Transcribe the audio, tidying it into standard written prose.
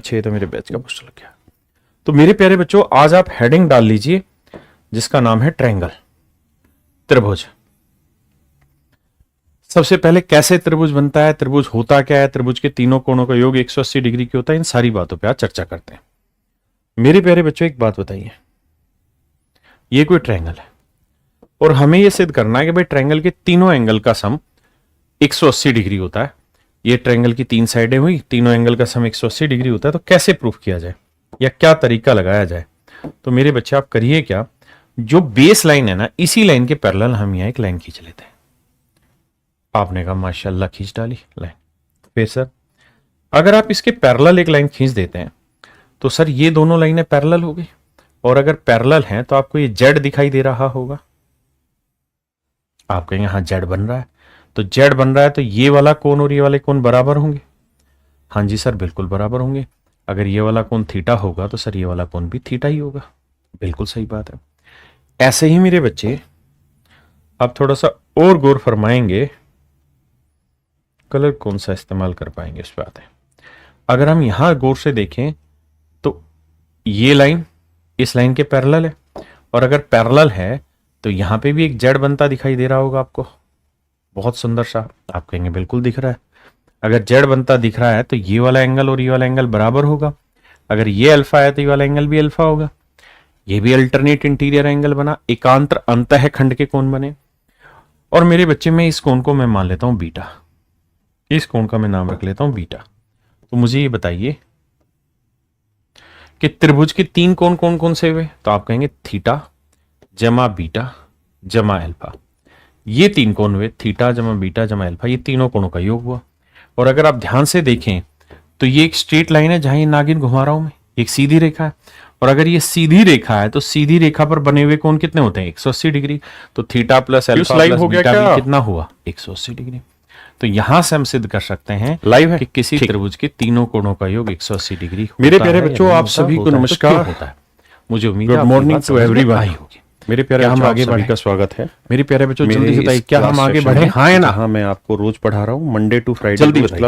अच्छे, तो मेरे बैच का पोस्टर लग गया। तो मेरे प्यारे बच्चों, आज आप हेडिंग डाल लीजिए जिसका नाम है ट्रायंगल, त्रिभुज। सबसे पहले कैसे त्रिभुज बनता है, त्रिभुज होता क्या है, त्रिभुज के तीनों कोणों का योग 180 डिग्री की होता है, इन सारी बातों पे आज चर्चा करते हैं। मेरे प्यारे बच्चों, एक बात बताइए, ये कोई ट्रायंगल है और हमें यह सिद्ध करना है कि भाई ट्रायंगल के तीनों एंगल का सम 180 डिग्री होता है। ये ट्रायंगल की तीन साइडें हुई, तीनों एंगल का सम 180 डिग्री होता है। तो कैसे प्रूफ किया जाए या क्या तरीका लगाया जाए? तो मेरे बच्चे आप करिए क्या, जो बेस लाइन है ना, इसी लाइन के पैरेलल हम यहां एक लाइन खींच लेते हैं। आपने कहा माशाल्लाह खींच डाली लाइन। फिर सर अगर आप इसके पैरेलल एक लाइन खींच देते हैं तो सर ये दोनों लाइनें पैरेलल हो गई, और अगर पैरेलल हैं तो आपको ये जेड दिखाई दे रहा होगा। आप कहेंगे हाँ जेड बन रहा है, तो जेड बन रहा है तो ये वाला कोण और ये वाले कोण बराबर होंगे। हाँ जी सर बिल्कुल बराबर होंगे। अगर ये वाला कोण थीटा होगा तो सर ये वाला कोण भी थीटा ही होगा। बिल्कुल सही बात है। ऐसे ही मेरे बच्चे आप थोड़ा सा और गौर फरमाएंगे, कलर कौन सा इस्तेमाल कर पाएंगे इस बात है। अगर हम यहां गौर से देखें तो ये लाइन इस लाइन के पैरेलल है, और अगर पैरेलल है तो यहां पे भी एक जेड बनता दिखाई दे रहा होगा आपको, बहुत सुंदर सा। आप कहेंगे बिल्कुल दिख रहा है। अगर जेड बनता दिख रहा है तो ये वाला एंगल और ये वाला एंगल बराबर होगा। अगर ये अल्फा है तो ये वाला एंगल भी अल्फा होगा। ये भी अल्टरनेट इंटीरियर एंगल बना, एकांतर अंतः खंड के कोण बने। और मेरे बच्चे में इस कोण को मैं मान लेता हूं बीटा, इस कोण का मैं नाम रख लेता हूं बीटा। तो मुझे ये बताइए कि त्रिभुज के तीन कोण कौन कौन से हुए? तो आप कहेंगे थीटा जमा बीटा जमा अल्फा। ये तीन कोण हुए, थीटा जमा बीटा जमा अल्फा, ये तीनों कोणों का योग हुआ। और अगर आप ध्यान से देखें तो ये एक स्ट्रेट लाइन है जहां ये नागिन घुमा रहा हूं मैं, एक सीधी रेखा है। और अगर ये सीधी रेखा है तो सीधी रेखा पर बने हुए कोण कितने होते हैं? 180 डिग्री। तो theta plus alpha plus beta भी कितना हुआ? 180 डिग्री। तो यहां से हम सिद्ध कर सकते हैं लाइव है कि किसी त्रिभुज के तीनों कोणों का योग 180 डिग्री। मेरे प्यारे बच्चों, आप सभी को नमस्कार होता है। मुझे उम्मीद है गुड मॉर्निंग टू एवरीवन होगी। मेरे प्यारे हम आगे बढ़े का स्वागत है। मेरे प्यारे बच्चों जल्दी बताइए क्या हम आगे बढ़े? हाँ है ना? हाँ, मैं आपको रोज पढ़ा रहा हूँ, मंडे टू फ्राइडे। जल्दी बताइए।